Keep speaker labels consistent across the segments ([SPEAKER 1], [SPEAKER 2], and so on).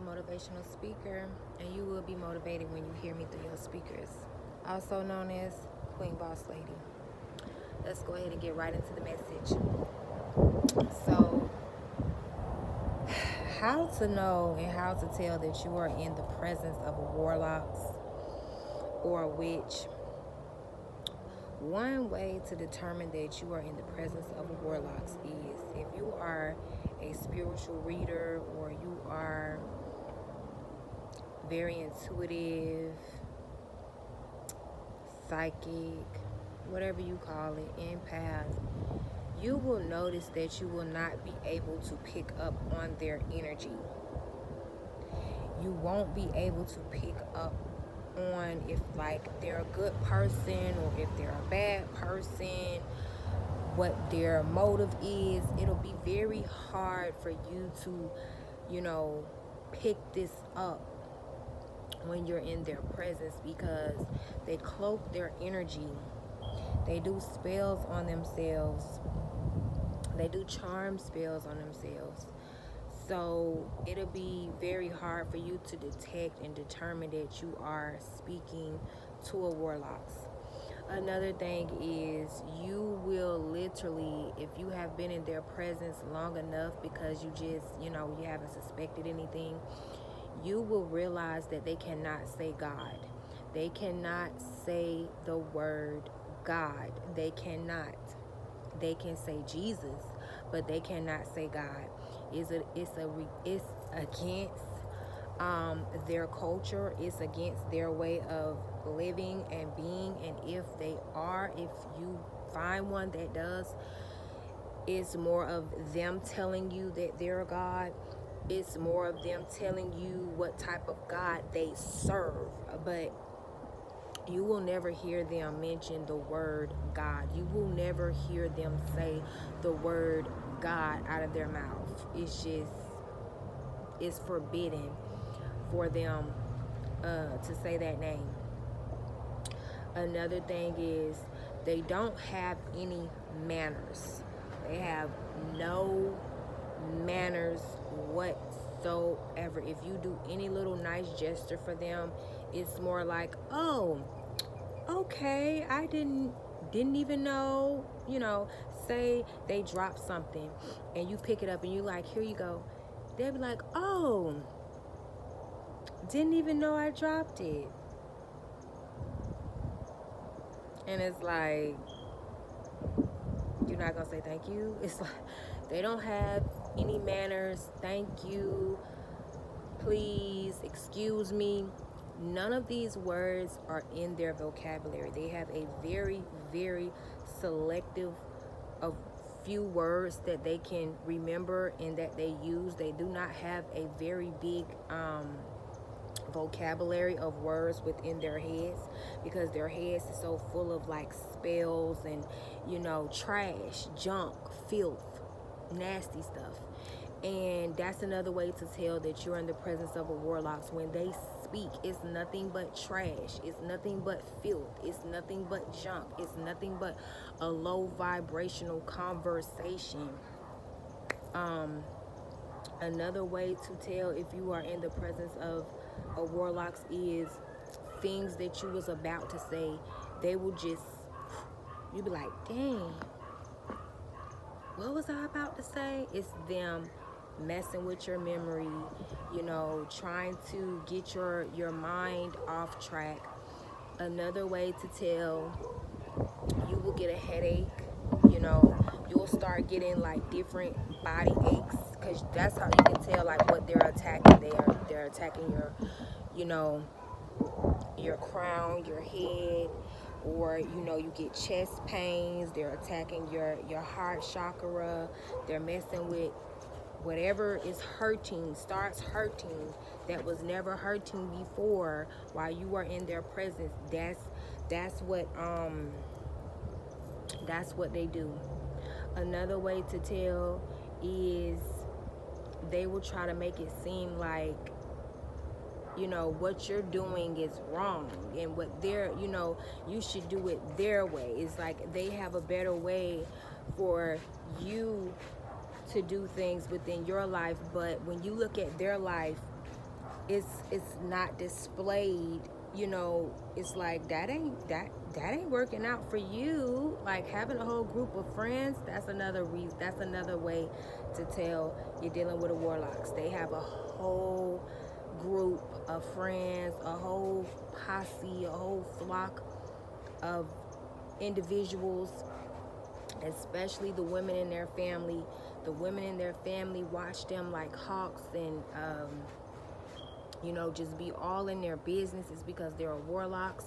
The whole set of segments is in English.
[SPEAKER 1] motivational speaker, and you will be motivated when you hear me through your speakers. Also known as Queen Boss Lady. Let's go ahead and get right into the message. So, how to know and how to tell that you are in the presence of a warlock or a witch. One way to determine that you are in the presence of a warlock is if you are a spiritual reader or you are very intuitive, psychic, whatever you call it, empath, you will notice that you will not be able to pick up on their energy. You won't be able to pick up on if like they're a good person or if they're a bad person, what their motive is. It'll be very hard for you to, pick this up when you're in their presence because they cloak their energy. They do spells on themselves. They do charm spells on themselves. So it'll be very hard for you to detect and determine that you are speaking to a warlock. Another thing is you will literally, if you have been in their presence long enough because you just, you haven't suspected anything, you will realize that they cannot say God. They cannot say the word God. They cannot. They can say Jesus, but they cannot say God. It's against their culture. It's against their way of living and being. And if you find one that does, it's more of them telling you that they're God. It's more of them telling you what type of God they serve. But you will never hear them mention the word God. You will never hear them say the word God out of their mouth. It's forbidden for them to say that name. Another thing is they don't have any manners. They have no manners whatsoever. If you do any little nice gesture for them, it's more like, oh, okay, I didn't even know, say they drop something and you pick it up and you like, here you go. They'll be like, oh, didn't even know I dropped it. And it's like, you're not gonna say thank you. It's like they don't have any manners. Thank you, please, excuse me. None of these words are in their vocabulary. They have a very, very selective of few words that they can remember and that they use. They do not have a very big vocabulary of words within their heads because their heads is so full of like spells and trash, junk, filth, nasty stuff. And that's another way to tell that you're in the presence of a warlock. When they speak, it's nothing but trash. It's nothing but filth. It's nothing but junk. It's nothing but a low vibrational conversation. Another way to tell if you are in the presence of a warlock is things that you was about to say. They will just, you be like, dang, what was I about to say? It's them messing with your memory, trying to get your mind off track. Another way to tell, you will get a headache, you'll start getting like different body aches because that's how you can tell like what they're attacking. They're attacking your crown, your head, or you get chest pains. They're attacking your heart chakra. They're messing with whatever is hurting, starts hurting, that was never hurting before while you are in their presence. That's what they do. Another way to tell is they will try to make it seem like what you're doing is wrong and what they're you should do it their way. It's like they have a better way for you to do things within your life, but when you look at their life, it's not displayed. It's like that ain't working out for you. Like having a whole group of friends, that's another reason, that's another way to tell you're dealing with a warlocks. They have a whole group of friends, a whole posse, a whole flock of individuals, especially the women in their family. The women in their family watch them like hawks, and just be all in their business. Is because they're warlocks,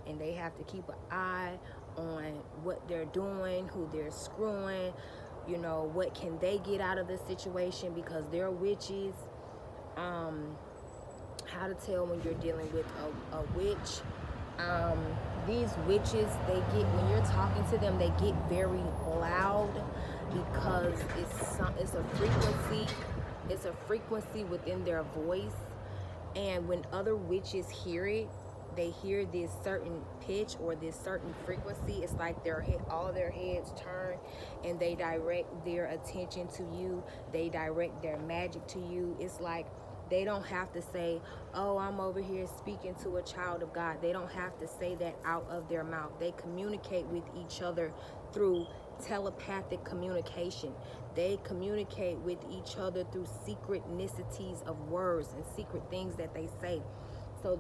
[SPEAKER 1] and they have to keep an eye on what they're doing, who they're screwing, what can they get out of the situation, because they're witches. How to tell when you're dealing with a witch. These witches, when you're talking to them, they get very loud, because it's a frequency within their voice. And when other witches hear it, they hear this certain pitch or this certain frequency. It's like all their heads turn, and they direct their attention to you. They direct their magic to you. It's like they don't have to say, oh, I'm over here speaking to a child of God. They don't have to say that out of their mouth. They communicate with each other through telepathic communication. They communicate with each other through secretnicities of words and secret things that they say. So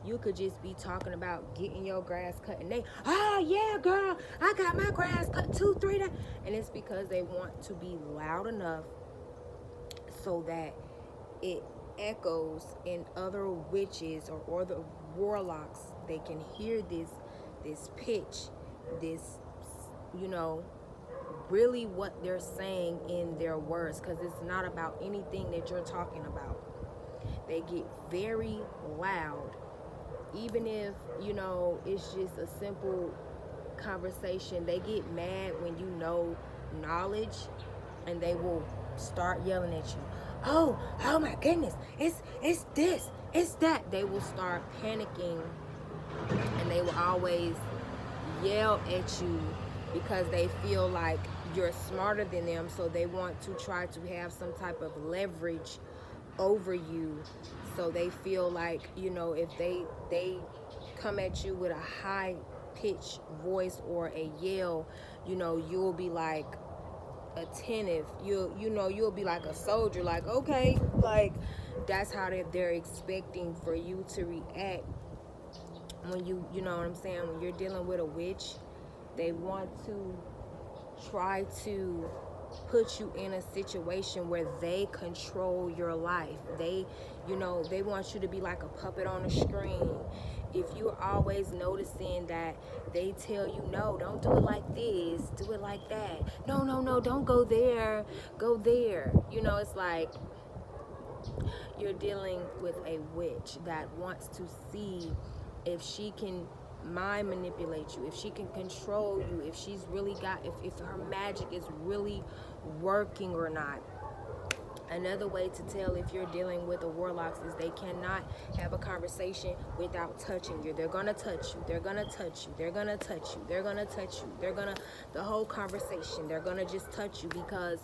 [SPEAKER 1] you could just be talking about getting your grass cut, and they, oh yeah, girl, I got my grass cut 2, 3 days. And it's because they want to be loud enough so that it echoes in other witches or the warlocks. They can hear this pitch, this, really what they're saying in their words, because it's not about anything that you're talking about. They get very loud, even if it's just a simple conversation. They get mad when you know knowledge, and they will start yelling at you. Oh my goodness, it's this, it's that. They will start panicking, and they will always yell at you because they feel like you're smarter than them, so they want to try to have some type of leverage over you. So they feel like, if they come at you with a high pitched voice or a yell, you'll be like attentive. You'll be like a soldier, like, okay, like that's how they're expecting for you to react when you know what I'm saying. When you're dealing with a witch, they want to try to put you in a situation where they control your life. They want you to be like a puppet on a string. If you're always noticing that they tell you, no, don't do it like this, do it like that. No, don't go there, go there. It's like you're dealing with a witch that wants to see if she can mind manipulate you, if she can control you, if she's really if her magic is really working or not. Another way to tell if you're dealing with a warlock is they cannot have a conversation without touching you. They're gonna touch you, they're gonna touch you, they're gonna touch you, they're gonna touch you, the whole conversation, they're gonna just touch you, because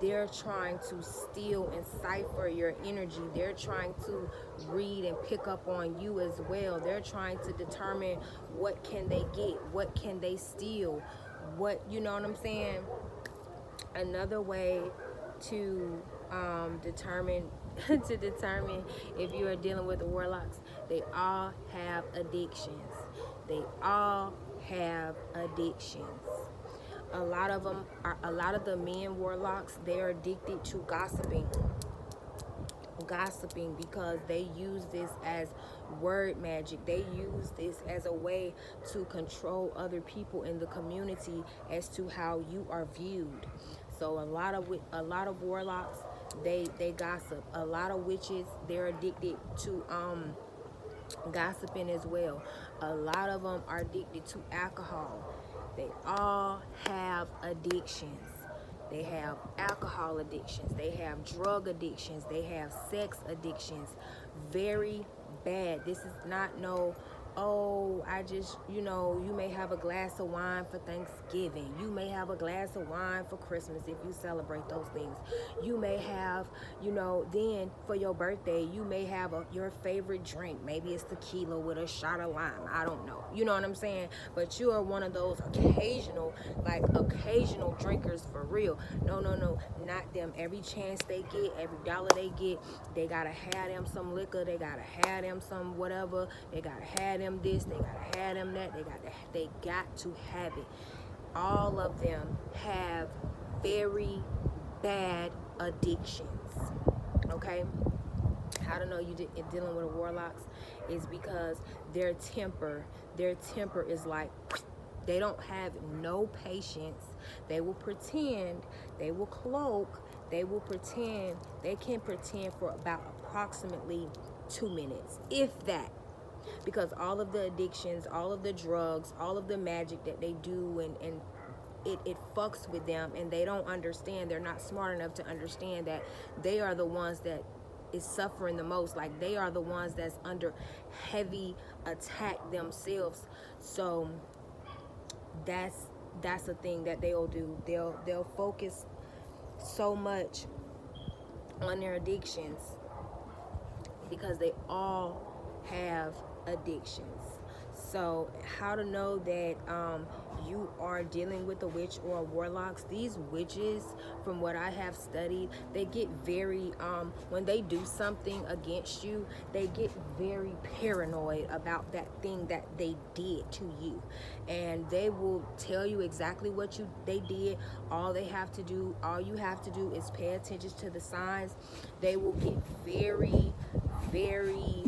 [SPEAKER 1] they're trying to steal and cipher your energy. They're trying to read and pick up on you as well. They're trying to determine what can they get, what can they steal, what, you know what I'm saying? Another way to determine if you are dealing with the warlocks, they all have addictions. They all have addictions. A lot of the men warlocks, they're addicted to gossiping, because they use this as word magic. They use this as a way to control other people in the community as to how you are viewed. So a lot of warlocks, they gossip. A lot of witches, they're addicted to gossiping as well. A lot of them are addicted to alcohol. They all have addictions. They have alcohol addictions. They have drug addictions. They have sex addictions. Very bad. This is not no oh, I just, you may have a glass of wine for Thanksgiving. You may have a glass of wine for Christmas if you celebrate those things. You may have, then for your birthday, you may have your favorite drink. Maybe it's tequila with a shot of lime. I don't know. You know what I'm saying? But you are one of those occasional drinkers for real. No, no, no, not them. Every chance they get, every dollar they get, they gotta have them some liquor. They gotta have them some whatever. They gotta have them this. They gotta have them that. They got to have it. All of them have very bad addictions. Okay. How to know you dealing with a warlocks is because their temper is like, they don't have no patience. They will pretend, they will cloak, they will pretend, they can pretend for about approximately 2 minutes, if that. Because all of the addictions, all of the drugs, all of the magic that they do, and it fucks with them, and they don't understand. They're not smart enough to understand that they are the ones that is suffering the most. Like, they are the ones that's under heavy attack themselves. So that's a thing that they'll do. They'll focus so much on their addictions because they all have addictions. So how to know that you are dealing with a witch or a warlocks? These witches, from what I have studied, they get very when they do something against you, they get very paranoid about that thing that they did to you, and they will tell you exactly what they did. All you have to do is pay attention to the signs. They will get very, very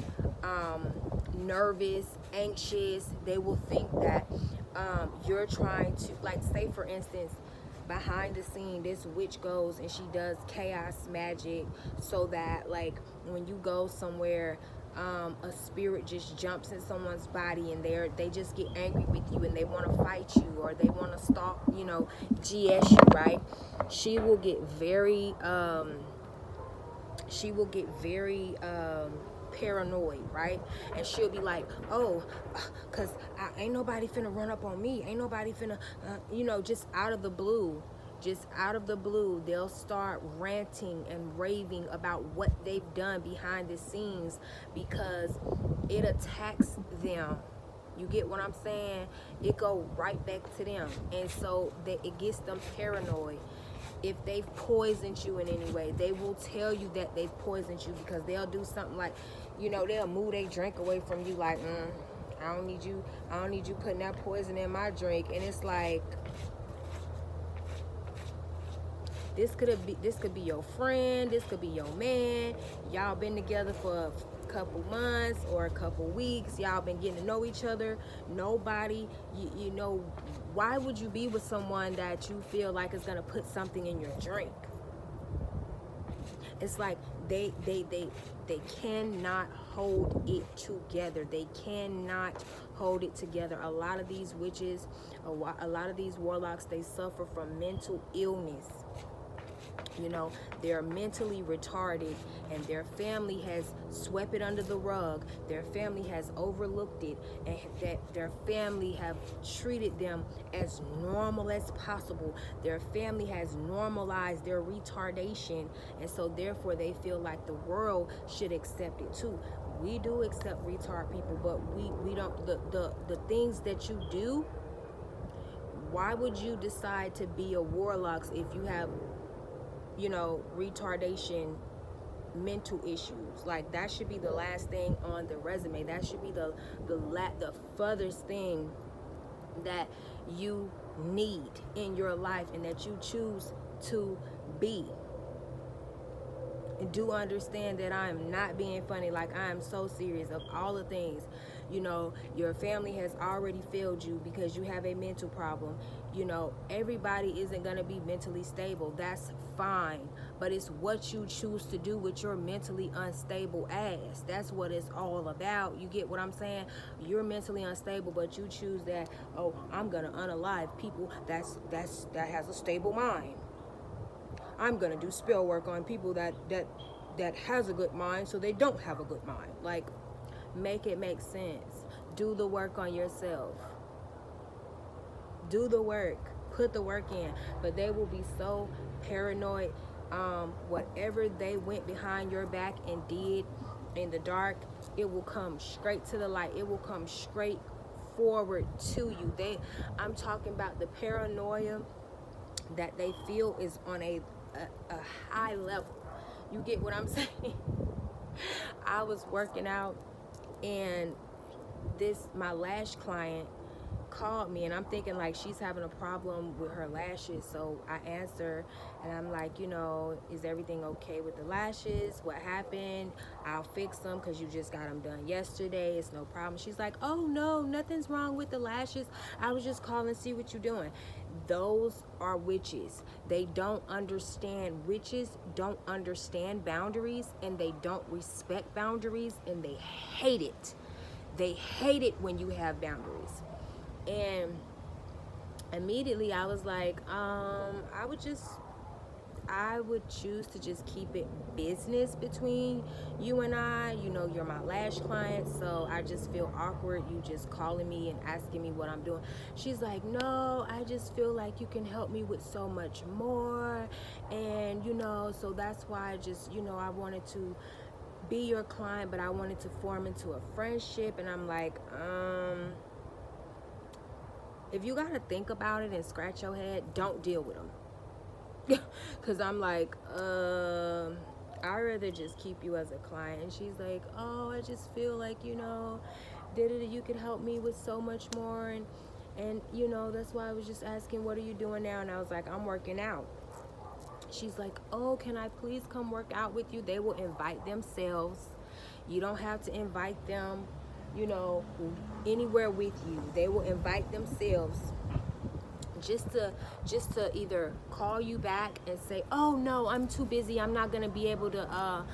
[SPEAKER 1] nervous, anxious. They will think that you're trying to, like, say for instance, behind the scene, this witch goes and she does chaos magic so that, like, when you go somewhere, a spirit just jumps in someone's body and they just get angry with you and they want to fight you, or they want to stalk, GS you, right? She will get very paranoid, right? And she'll be like, oh, because ain't nobody finna run up on me. Ain't nobody finna, just out of the blue. They'll start ranting and raving about what they've done behind the scenes because it attacks them. You get what I'm saying? It go right back to them. And so it gets them paranoid. If they've poisoned you in any way, they will tell you that they've poisoned you, because they'll do something like, they'll move their drink away from you, like, I don't need you putting that poison in my drink. And it's like, this could be your friend, this could be your man. Y'all been together for a couple months or a couple weeks. Y'all been getting to know each other. Nobody, why would you be with someone that you feel like is gonna put something in your drink? It's like they cannot hold it together. They cannot hold it together. A lot of these witches, a lot of these warlocks, they suffer from mental illness. They're mentally retarded, and their family has swept it under the rug. Their family has overlooked it, and that their family have treated them as normal as possible. Their family has normalized their retardation, and so therefore they feel like the world should accept it too. We do accept retard people, but we don't. The things that you do, why would you decide to be a warlock if you have retardation, mental issues? Like, that should be the last thing on the resume. That should be the furthest thing that you need in your life and that you choose to be. And do understand that I am not being funny. Like, I am so serious. Of all the things, your family has already failed you because you have a mental problem. Everybody isn't going to be mentally stable. That's fine. But it's what you choose to do with your mentally unstable ass. That's what it's all about. You get what I'm saying? You're mentally unstable, but you choose that, oh, I'm going to unalive people that has a stable mind. I'm gonna do spell work on people that has a good mind, so they don't have a good mind. Like, make it make sense. do the work on yourself. Do the work. Put the work in. But they will be so paranoid. Whatever they went behind your back and did in the dark, it will come straight to the light. It will come straight forward to you. I'm talking about the paranoia that they feel is on a high level. You get what I'm saying? I was working out, and my lash client called me, and I'm thinking like she's having a problem with her lashes. So I answer and I'm like, is everything okay with the lashes? What happened? I'll fix them because you just got them done yesterday. It's no problem. She's like, oh no, nothing's wrong with the lashes. I was just calling to see what you're doing. Those are witches. They don't understand. Witches don't understand boundaries, and they don't respect boundaries, and they hate it. They hate it when you have boundaries. And immediately I was like, I would choose to just keep it business between you and I. You're my lash client, so I just feel awkward you just calling me and asking me what I'm doing. She's like, no, I just feel like you can help me with so much more. And, so that's why I just, I wanted to be your client, but I wanted to form into a friendship. And I'm like, if you gotta think about it and scratch your head, don't deal with them. Because I'm like, I'd rather just keep you as a client. And she's like, oh, I just feel like, you could help me with so much more. And that's why I was just asking, what are you doing now? And I was like, I'm working out. She's like, oh, can I please come work out with you? They will invite themselves. You don't have to invite them, anywhere with you. They will invite themselves just to either call you back and say, oh no, I'm too busy, I'm not gonna be able to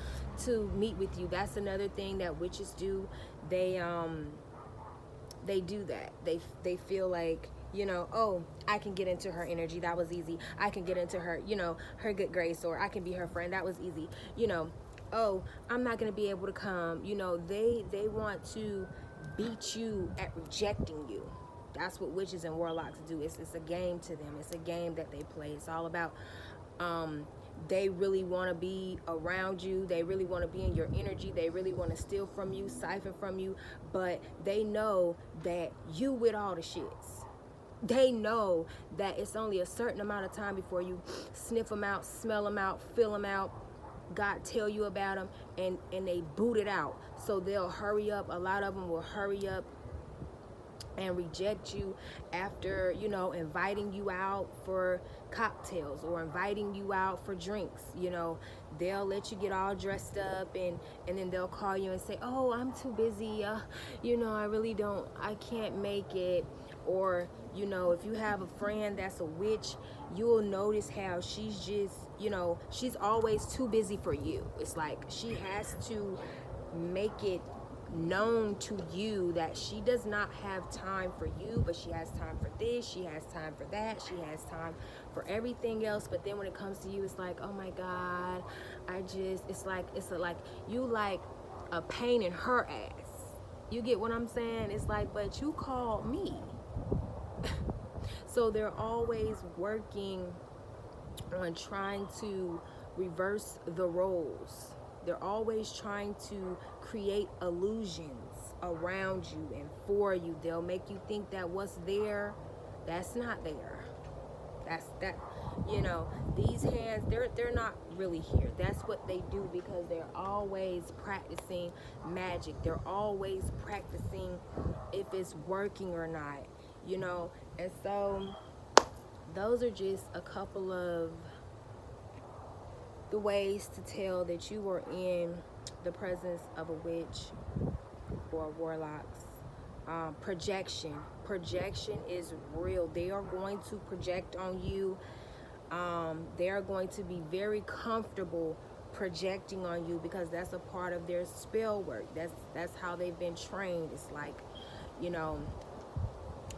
[SPEAKER 1] meet with you. That's another thing that witches do. They do that. They feel like, oh, I can get into her energy, that was easy. I can get into her, her good grace, or I can be her friend, that was easy. Oh, I'm not gonna be able to come. They want to beat you at rejecting you. That's what witches and warlocks do. It's a game to them. It's a game that they play. It's all about they really want to be around you. They really want to be in your energy. They really want to steal from you, siphon from you. But they know that you with all the shits. They know that it's only a certain amount of time before you sniff them out, smell them out, feel them out, God tell you about them, and they boot it out. So they'll hurry up. A lot of them will hurry up and reject you after, inviting you out for cocktails or inviting you out for drinks. They'll let you get all dressed up, and then they'll call you and say, oh, I'm too busy, I can't make it. Or if you have a friend that's a witch, you'll notice how she's just, she's always too busy for you. It's like she has to make it known to you that she does not have time for you, but she has time for this, she has time for that, she has time for everything else. But then when it comes to you, it's like, oh my God, it's like you like a pain in her ass. You get what I'm saying? It's like, but you called me. So they're always working on trying to reverse the roles. They're always trying to create illusions around you and for you. They'll make you think that what's there, that's not there. These hands, they're not really here. That's what they do, because they're always practicing magic. They're always practicing if it's working or not, And so those are just a couple of the ways to tell that you are in the presence of a witch or warlocks. Projection is real. They are going to project on you. They are going to be very comfortable projecting on you, because that's a part of their spell work. That's how they've been trained. It's like,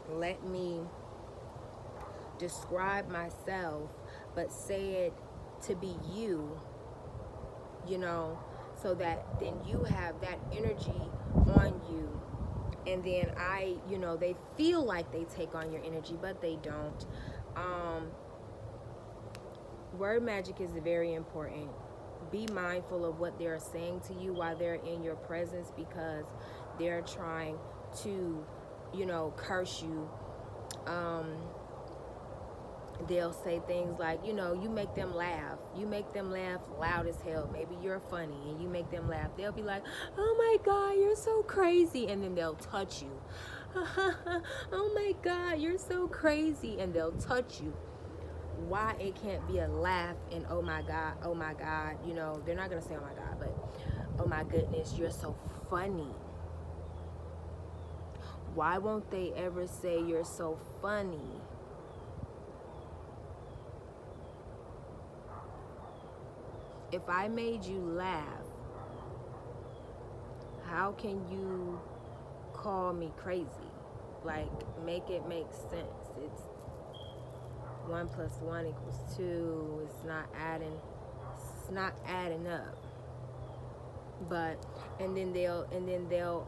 [SPEAKER 1] let me describe myself, but say it to be you, so that then you have that energy on you, And then they feel like they take on your energy, but they don't. Word magic is very important. Be mindful of what they're saying to you while they're in your presence, because they're trying to, curse you. They'll say things like, you make them laugh. You make them laugh loud as hell. Maybe you're funny and you make them laugh. They'll be like, oh my God, you're so crazy. And then they'll touch you. Oh my God, you're so crazy. And they'll touch you. Why it can't be a laugh and oh my God, they're not going to say oh my God, but oh my goodness, you're so funny. Why won't they ever say you're so funny? If I made you laugh, how can you call me crazy? Like, make it make sense. It's 1 + 1 = 2. It's not adding up. But and then they'll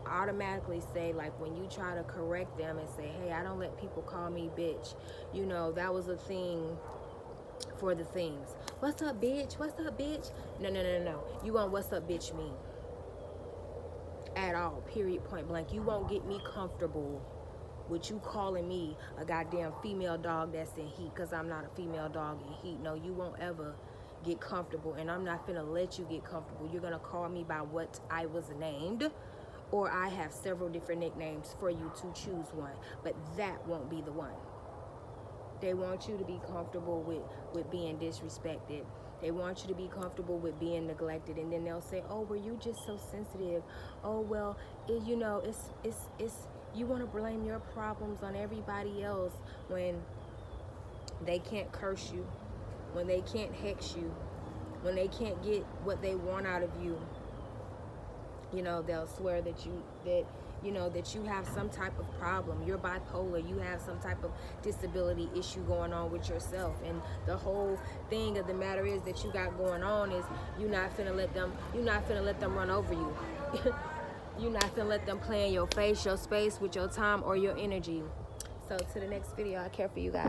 [SPEAKER 1] automatically say, like, when you try to correct them and say, hey, I don't let people call me bitch. That was a thing for the things. What's up, bitch? What's up, bitch? No. You won't what's up, bitch me at all. Period, point blank. You won't get me comfortable with you calling me a goddamn female dog that's in heat, because I'm not a female dog in heat. No, you won't ever get comfortable, and I'm not finna let you get comfortable. You're gonna call me by what I was named, or I have several different nicknames for you to choose one, but that won't be the one. They want you to be comfortable with being disrespected. They want you to be comfortable with being neglected. And then they'll say, oh, were you just so sensitive? Oh, well, it's you want to blame your problems on everybody else when they can't curse you, when they can't hex you, when they can't get what they want out of you. They'll swear that you have some type of problem. You're bipolar. You have some type of disability issue going on with yourself. And the whole thing of the matter is that you got going on is you're not finna let them run over you. You're not finna let them play in your face, your space, with your time or your energy. So to the next video, I care for you guys.